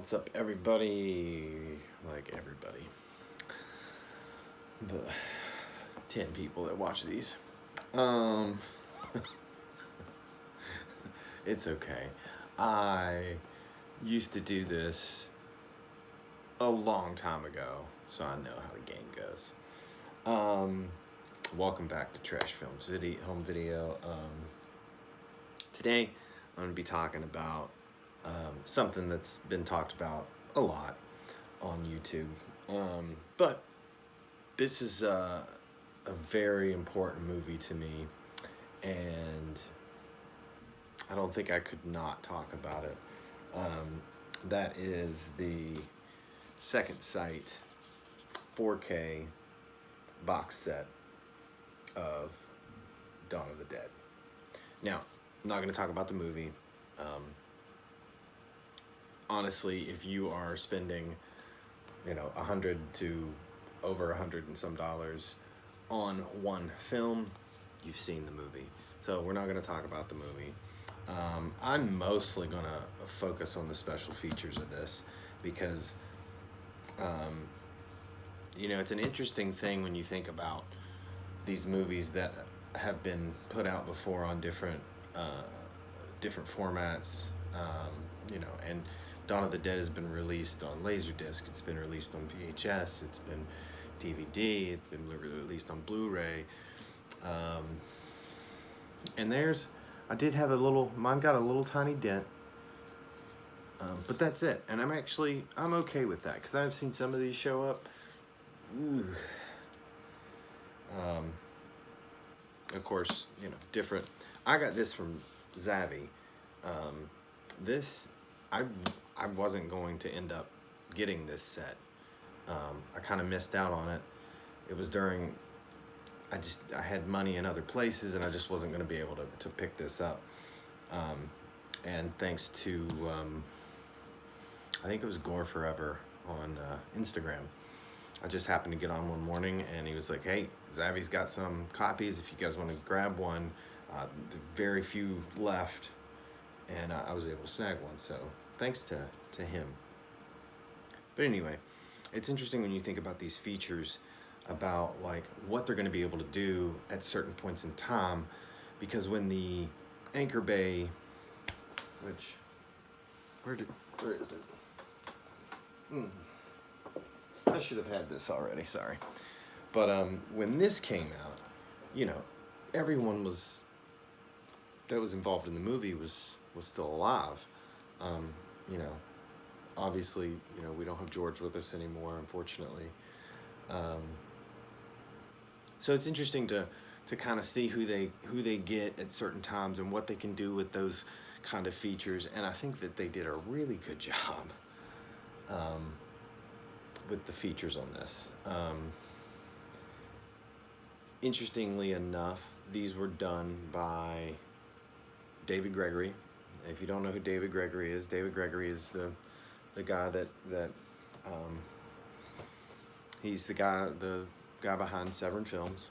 What's up, everybody? Like everybody. The 10 people that watch these. It's okay. I used to do this a long time ago, so I know how the game goes. Welcome back to Trash Films Home Video. Today, I'm going to be talking about something that's been talked about a lot on YouTube. But this is a very important movie to me, and I don't think I could not talk about it. That is the Second Sight 4K box set of Dawn of the Dead. Now, I'm not going to talk about the movie. Honestly, if you are spending, $100 to over $100 and some dollars on one film, you've seen the movie. So we're not going to talk about the movie. I'm mostly going to focus on the special features of this because, it's an interesting thing when you think about these movies that have been put out before on different formats, and Dawn of the Dead has been released on Laserdisc, it's been released on VHS, it's been DVD, it's been released on Blu Ray, and I did have mine got a little tiny dent, but that's it, and I'm okay with that, because I've seen some of these show up. Ooh. Of course, different. I got this from Zavvi. I wasn't going to end up getting this set. I kind of missed out on it. It was during, I had money in other places, and I just wasn't going to be able to pick this up. And thanks to, I think it was Gore Forever on Instagram. I just happened to get on one morning, and he was like, "Hey, Zavvi's got some copies if you guys want to grab one. Very few left," and I was able to snag one. So thanks to him. But anyway, it's interesting when you think about these features, about like what they're going to be able to do at certain points in time, because when the Anchor Bay, where is it? I should have had this already, sorry. But when this came out, everyone that was involved in the movie was still alive. Obviously, we don't have George with us anymore, unfortunately. So it's interesting to kind of see who they get at certain times and what they can do with those kind of features. And I think that they did a really good job with the features on this. Interestingly enough, these were done by David Gregory. If you don't know who David Gregory is the guy that he's the guy behind Severn Films,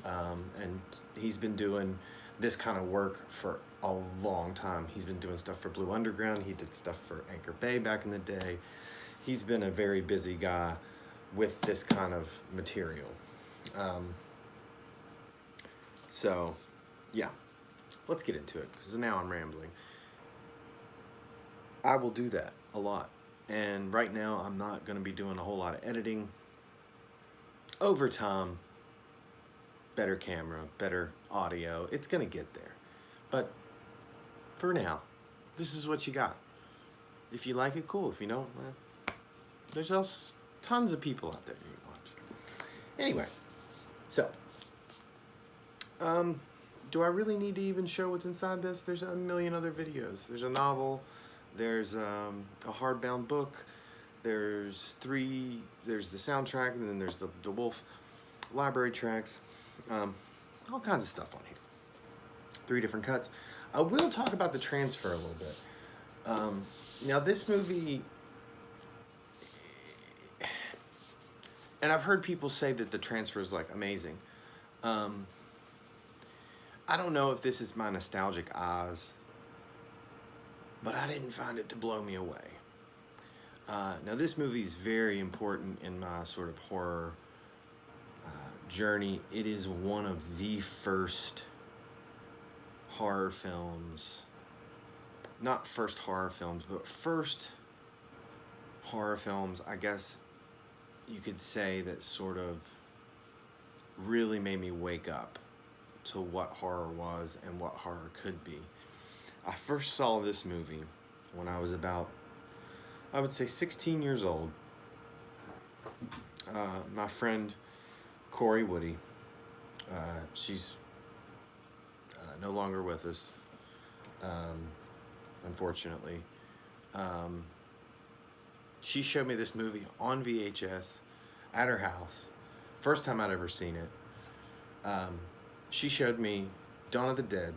and he's been doing this kind of work for a long time. He's been doing stuff for Blue Underground. He did stuff for Anchor Bay back in the day. He's been a very busy guy with this kind of material. So, yeah, let's get into it, because now I'm rambling. I will do that a lot. And right now, I'm not going to be doing a whole lot of editing. Over time, better camera, better audio, it's going to get there. But for now, this is what you got. If you like it, cool. If you don't, there's else tons of people out there you can watch. Anyway, so, do I really need to even show what's inside this? There's a million other videos. There's a novel, there's a hardbound book, there's the soundtrack, and then there's the Wolf library tracks, all kinds of stuff on here. 3 different cuts. I will talk about the transfer a little bit. Now this movie, and I've heard people say that the transfer is like amazing. I don't know if this is my nostalgic eyes, but I didn't find it to blow me away. Now, this movie is very important in my sort of horror journey. It is one of the first horror films, not first horror films, but first horror films, I guess you could say, that sort of really made me wake up to what horror was and what horror could be. I first saw this movie when I was about, I would say, 16 years old. My friend Corey Woody, she's no longer with us, unfortunately. She showed me this movie on VHS at her house. First time I'd ever seen it. She showed me Dawn of the Dead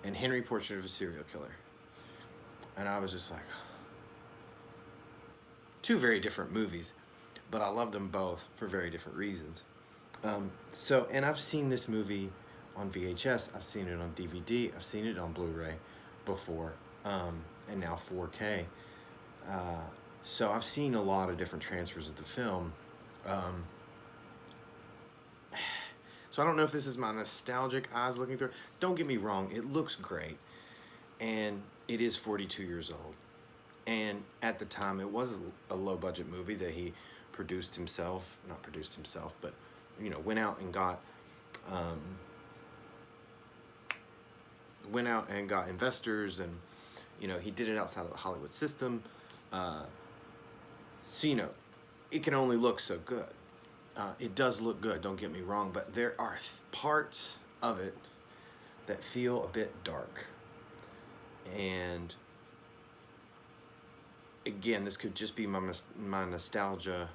and Henry Portrait of a Serial Killer. And I was just like, two very different movies, but I loved them both for very different reasons. And I've seen this movie on VHS, I've seen it on DVD, I've seen it on Blu Ray before, and now 4K. So I've seen a lot of different transfers of the film. So I don't know if this is my nostalgic eyes looking through. Don't get me wrong, it looks great. And it is 42 years old. And at the time, it was a low-budget movie that he produced himself. Not produced himself, but, went out and got investors, and, he did it outside of the Hollywood system. So, it can only look so good. It does look good, don't get me wrong, but there are parts of it that feel a bit dark. And again, this could just be my nostalgia,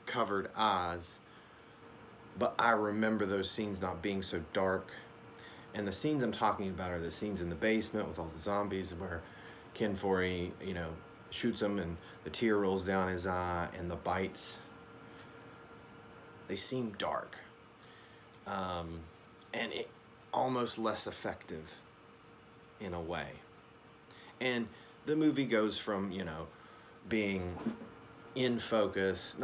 covered eyes. But I remember those scenes not being so dark. And the scenes I'm talking about are the scenes in the basement with all the zombies, where Ken Foree, shoots him and the tear rolls down his eye, and the bites. They seem dark. And it almost less effective in a way. And the movie goes from, being not in focus,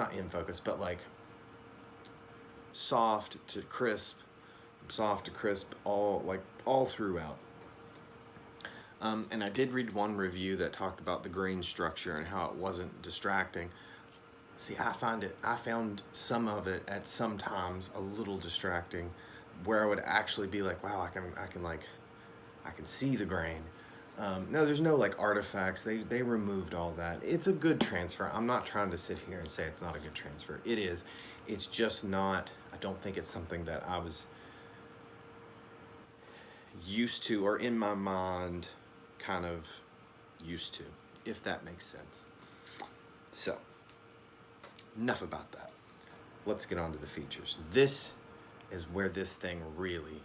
but like soft to crisp, all throughout. And I did read one review that talked about the grain structure and how it wasn't distracting. See, I found some of it at some times a little distracting, where I would actually be like, wow, I can see the grain. No, there's no artifacts. They removed all that. It's a good transfer. I'm not trying to sit here and say it's not a good transfer. It is. It's just not, I don't think it's something that I was used to, or in my mind kind of used to, if that makes sense. So, enough about that. Let's get on to the features. This is where this thing really,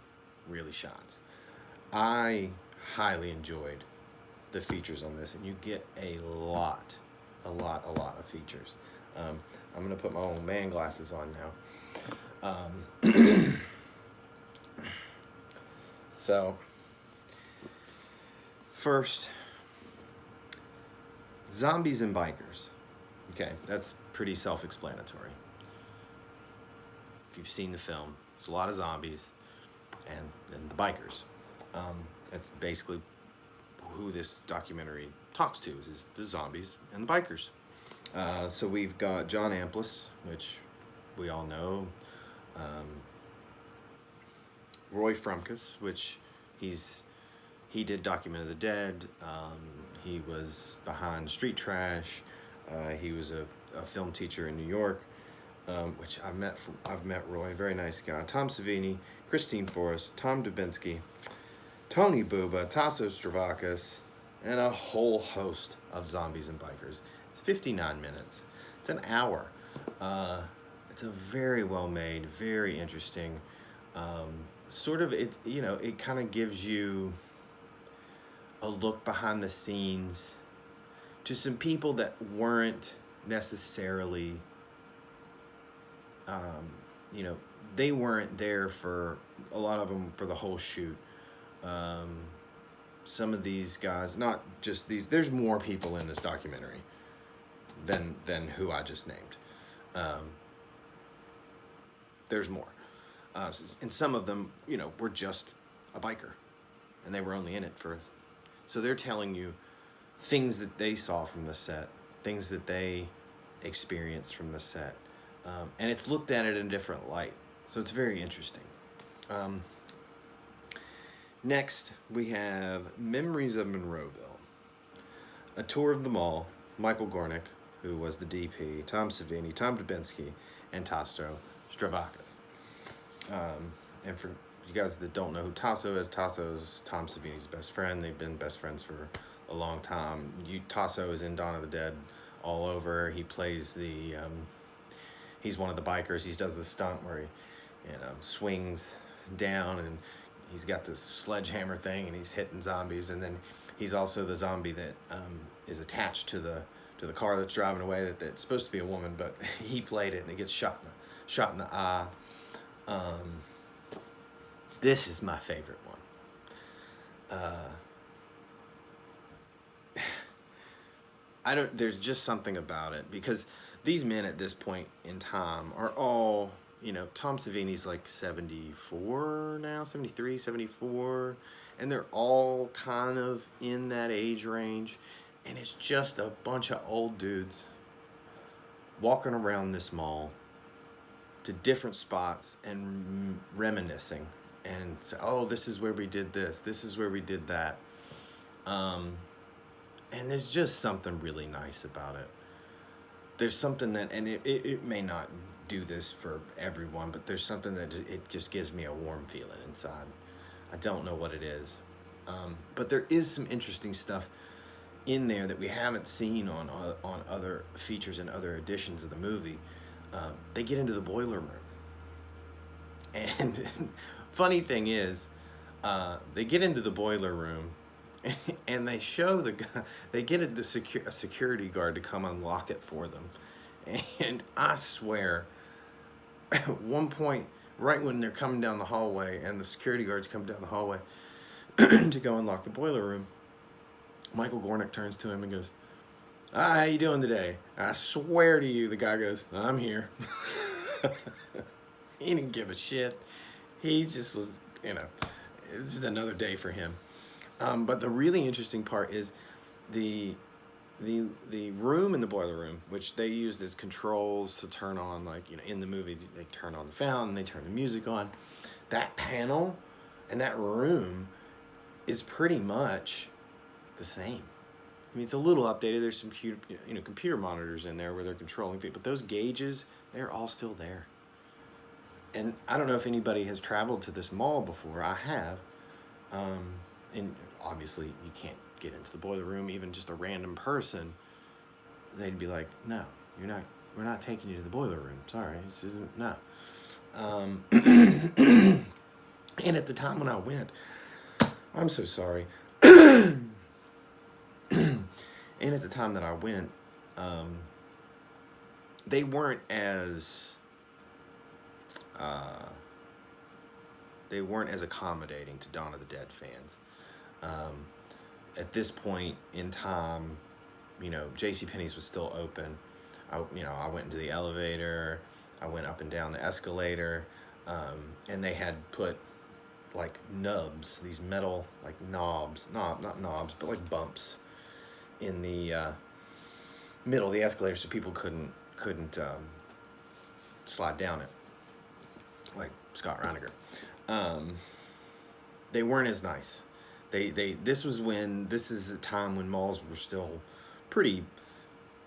really shines. I highly enjoyed the features on this, and you get a lot of features. I'm going to put my old man glasses on now. So, first, zombies and bikers. Okay, that's pretty self-explanatory. If you've seen the film, there's a lot of zombies and then the bikers. That's basically who this documentary talks to, is the zombies and the bikers. So we've got John Amplas, which we all know. Roy Frumkus, which he did Document of the Dead. He was behind Street Trash. He was a film teacher in New York, which I've met Roy, very nice guy. Tom Savini, Christine Forrest, Tom Dubinsky, Tony Buba, Tasso Stravakis, and a whole host of zombies and bikers. It's 59 minutes. It's an hour. It's a very well made, very interesting, it kind of gives you a look behind the scenes to some people that weren't necessarily, they weren't there for, a lot of them, for the whole shoot. some of these guys, not just these, there's more people in this documentary than who I just named. There's more. And some of them, were just a biker. And they were only in it for... So they're telling you things that they saw from the set, things that they experienced from the set. And it's looked at it in a different light. So it's very interesting. Next, we have Memories of Monroeville. A tour of the mall. Michael Gornick, who was the DP, Tom Savini, Tom Dubinsky, and Tasso Stravakis. And for you guys that don't know who Tasso is Tom Savini's best friend. They've been best friends for a long time. Tasso is in Dawn of the Dead all over. He plays the... he's one of the bikers. He does the stunt where he swings down, and he's got this sledgehammer thing, and he's hitting zombies. And then he's also the zombie that is attached to the car that's driving away. That's supposed to be a woman, but he played it, and he gets shot in the eye. This is my favorite one. There's just something about it, because these men at this point in time are all, Tom Savini's like 74 now, 73, 74, and they're all kind of in that age range, and it's just a bunch of old dudes walking around this mall to different spots and reminiscing and say, oh, this is where we did this is where we did that. And there's just something really nice about it. There's something that, and it may not do this for everyone, but there's something that it just gives me a warm feeling inside. I don't know what it is. But there is some interesting stuff in there that we haven't seen on other features and other editions of the movie. They get into the boiler room. And funny thing is, they get into the boiler room and they show the guy, they get a security guard to come unlock it for them. And I swear, at one point, right when they're coming down the hallway and the security guards come down the hallway to go unlock the boiler room, Michael Gornick turns to him and goes, how you doing today? I swear to you, the guy goes, I'm here. He didn't give a shit. He just was, it was just another day for him. But the really interesting part is the room in the boiler room, which they used as controls to turn on, like, in the movie, they turn on the fountain, they turn the music on. That panel and that room is pretty much the same. I mean, it's a little updated. There's some computer monitors in there where they're controlling things, but those gauges, they're all still there. And I don't know if anybody has traveled to this mall before. I have. And obviously you can't get into the boiler room. Even just a random person, they'd be like, no, we're not taking you to the boiler room. Sorry, this isn't, no. And at the time when I went, I'm so sorry. And at the time that I went, they weren't as accommodating to Dawn of the Dead fans. At this point in time, JCPenney's was still open. I went into the elevator, I went up and down the escalator, and they had put like nubs, these metal like knobs, not knobs, but like bumps in the middle of the escalator so people couldn't slide down it, like Scott Reiniger. They weren't as nice. This is a time when malls were still pretty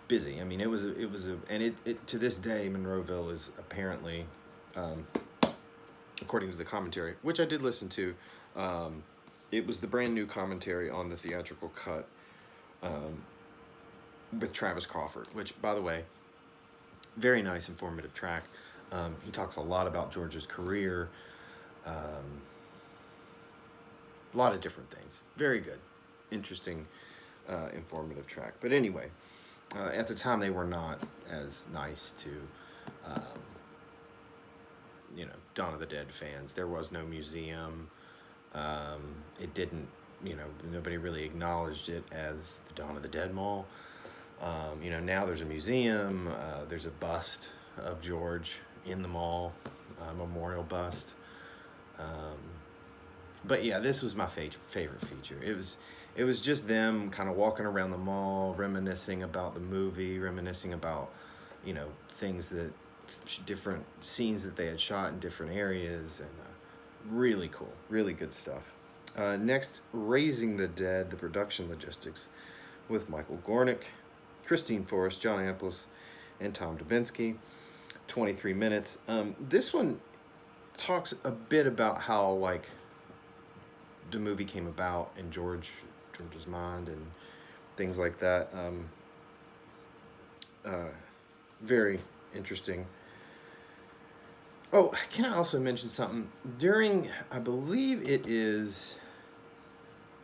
busy. I mean, it was to this day, Monroeville is apparently, according to the commentary, which I did listen to, it was the brand new commentary on the theatrical cut, with Travis Crawford, which, by the way, very nice, informative track. He talks a lot about George's career, a lot of different things. Very good, interesting, informative track. But anyway, at the time they were not as nice to, Dawn of the Dead fans. There was no museum. It didn't, nobody really acknowledged it as the Dawn of the Dead Mall. Now there's a museum. There's a bust of George in the mall, a memorial bust. But yeah, this was my favorite feature. It was just them kind of walking around the mall, reminiscing about the movie, reminiscing about, things that, different scenes that they had shot in different areas, and really cool, really good stuff. Next, Raising the Dead, the production logistics, with Michael Gornick, Christine Forrest, John Amplas, and Tom Dubinsky. 23 minutes. This one talks a bit about how, like, the movie came about in George's mind and things like that. Very interesting. Oh, can I also mention something? During, I believe it is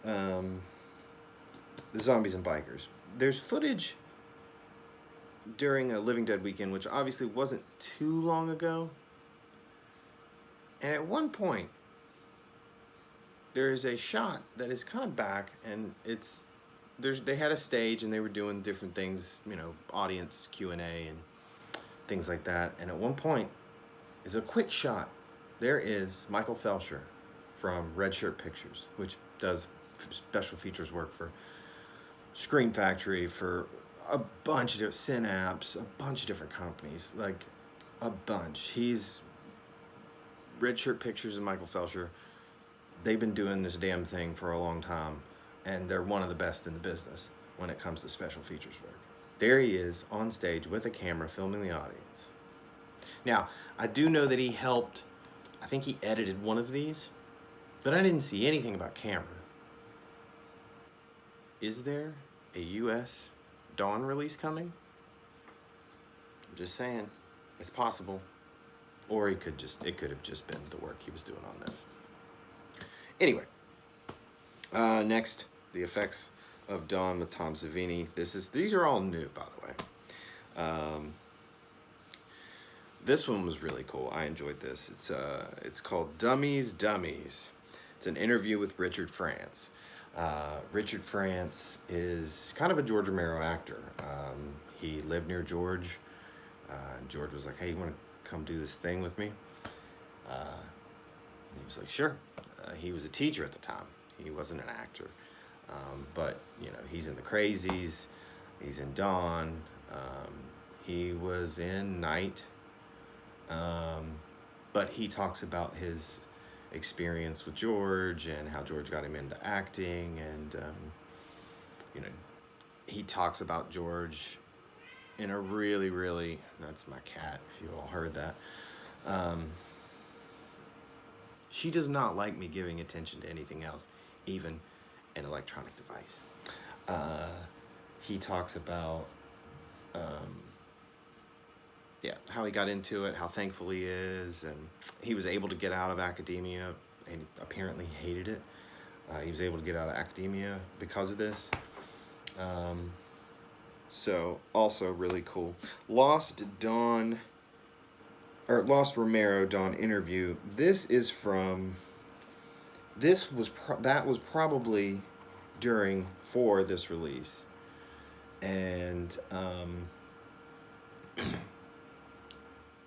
the Zombies and Bikers, there's footage during a Living Dead weekend, which obviously wasn't too long ago. And at one point, there is a shot that is kind of back, and they had a stage and they were doing different things, audience Q&A and things like that. And at one point, is a quick shot. There is Michael Felsher from Red Shirt Pictures, which does special features work for Screen Factory, for a bunch of Synapse, a bunch of different companies, like a bunch. He's Red Shirt Pictures and Michael Felsher. They've been doing this damn thing for a long time, and they're one of the best in the business when it comes to special features work. There he is on stage with a camera filming the audience. Now, I do know that he helped, I think he edited one of these, but I didn't see anything about camera. Is there a US Dawn release coming? I'm just saying, it's possible. Or it could have just been the work he was doing on this. Anyway, next, the effects of Dawn with Tom Savini. These are all new, by the way. This one was really cool. I enjoyed this. It's called Dummies. It's an interview with Richard France. Richard France is kind of a George Romero actor. He lived near George. George was like, "Hey, you want to come do this thing with me?" He was like, "Sure." He was a teacher at the time. He wasn't an actor. But, he's in The Crazies. He's in Dawn. He was in Night. But he talks about his experience with George and how George got him into acting. And, he talks about George in a really, really, that's my cat, if you all heard that. She does not like me giving attention to anything else, even an electronic device. He talks about, how he got into it, how thankful he is, and he was able to get out of academia, and apparently hated it. He was able to get out of academia because of this. So, also really cool. Lost Romero Dawn interview. That was probably for this release, and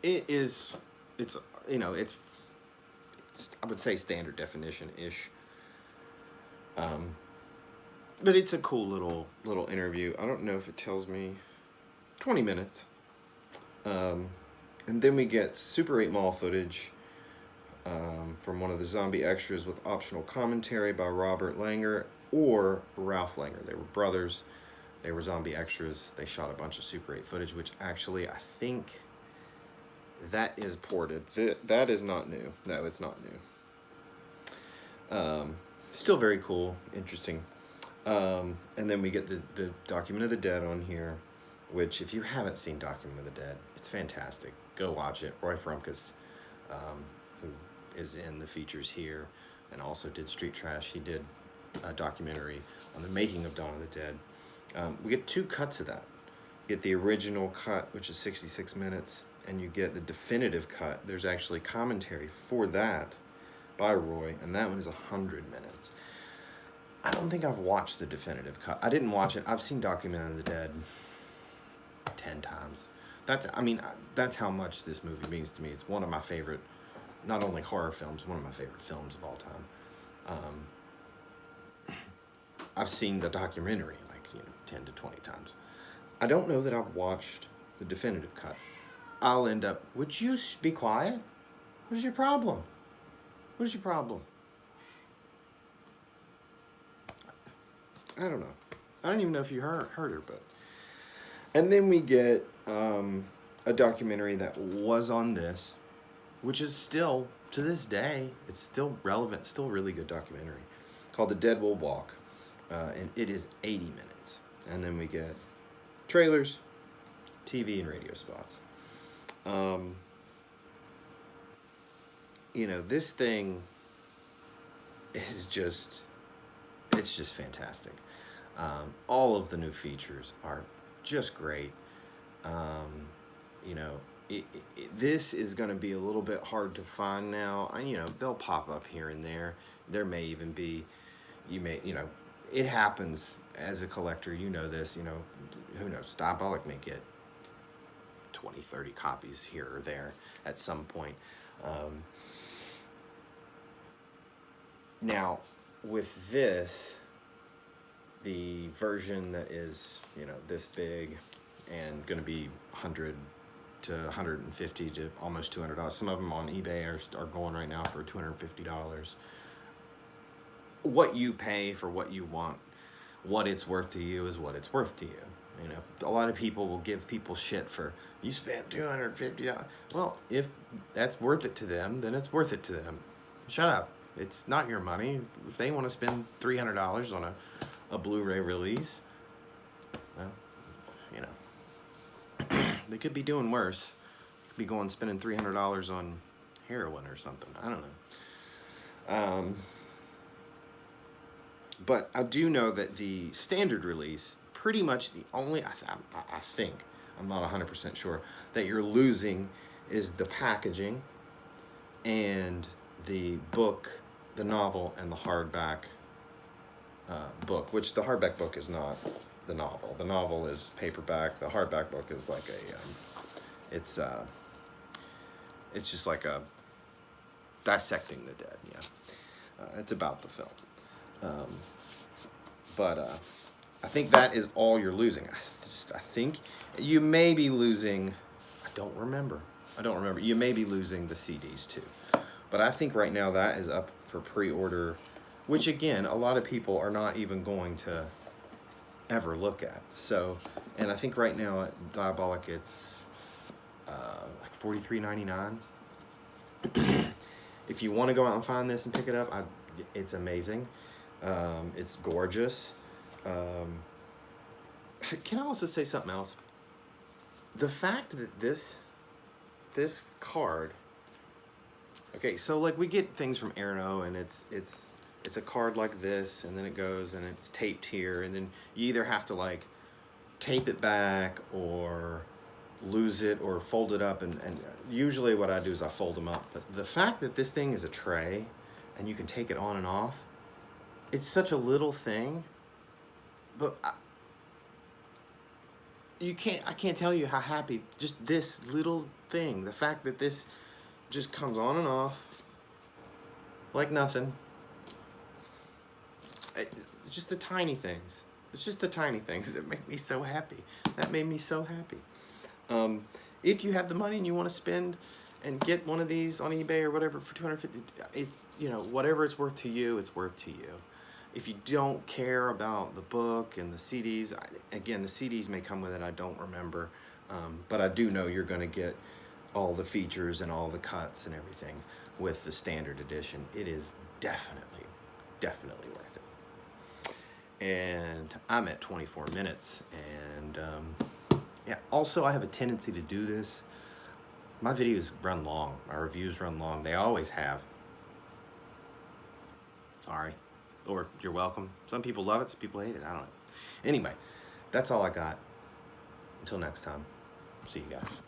it's I would say standard definition ish. But it's a cool little interview. I don't know if it tells me 20 minutes. And then we get Super 8 Mall footage from one of the zombie extras with optional commentary by Robert Langer or Ralph Langer. They were brothers. They were zombie extras. They shot a bunch of Super 8 footage, which actually I think that is ported. That is not new. No, it's not new. Still very cool, interesting. And then we get the Document of the Dead on here, which if you haven't seen Document of the Dead, it's fantastic. Go watch it. Roy Frumkus, who is in the features here and also did Street Trash. He did a documentary on the making of Dawn of the Dead. We get two cuts of that. You get the original cut, which is 66 minutes, and you get the definitive cut. There's actually commentary for that by Roy, and that one is 100 minutes. I don't think I've watched the definitive cut. I didn't watch it. I've seen Document of the Dead 10 times. That's how much this movie means to me. It's one of my favorite, not only horror films, one of my favorite films of all time. I've seen the documentary 10 to 20 times. I don't know that I've watched the definitive cut. I'll end up, would you be quiet? What is your problem? What is your problem? I don't know. I don't even know if you heard her, but... And then we get a documentary that was on this, which is still, to this day, it's still relevant, still a really good documentary, called The Dead Will Walk. And it is 80 minutes. And then we get trailers, TV, and radio spots. This thing is just, it's just fantastic. All of the new features are just great. This is going to be a little bit hard to find now. They'll pop up here and there. There may even be, it happens as a collector. This, who knows? Diabolic may get 20, 30 copies here or there at some point. Now, with this, the version that is, this big and going to be 100 to 150 to almost $200. Some of them on eBay are going right now for $250. What you pay for what you want, what it's worth to you is what it's worth to you. A lot of people will give people shit for, you spent $250. Well, if that's worth it to them, then it's worth it to them. Shut up. It's not your money. If they want to spend $300 on a Blu Ray release, well, they could be doing worse. They could be spending $300 on heroin or something. I don't know. But I do know that the standard release, pretty much the only, I think, I'm not 100% sure, that you're losing is the packaging and the book, the novel, and the hardback book, which the hardback book is not the novel. The novel is paperback. The hardback book is like it's just like a dissecting the dead. Yeah, it's about the film. But I think that is all you're losing. I think you may be losing. I don't remember. You may be losing the CDs too. But I think right now that is up for pre-order, which again, a lot of people are not even going to ever look at. So, and I think right now at Diabolic it's like $43.99. If you want to go out and find this and pick it up, it's amazing. It's gorgeous. Can I also say something else? The fact that this card, okay, so like we get things from Arno and it's a card like this, and then it goes and it's taped here, and then you either have to like tape it back or lose it or fold it up, and usually what I do is I fold them up. But the fact that this thing is a tray and you can take it on and off, it's such a little thing, but I can't tell you how happy just this little thing, the fact that this just comes on and off like nothing. It's just the tiny things. It's just the tiny things that make me so happy. That made me so happy. If you have the money and you want to spend and get one of these on eBay or whatever for $250, it's, whatever it's worth to you, it's worth to you. If you don't care about the book and the CDs, again, the CDs may come with it, I don't remember. But I do know you're going to get all the features and all the cuts and everything with the standard edition. It is definitely worth it. And I'm at 24 minutes. And yeah, also I have a tendency to do this. My videos run long. My reviews run long. They always have. Sorry. Or you're welcome. Some people love it, some people hate it. I don't know. Anyway, that's all I got. Until next time. See you guys.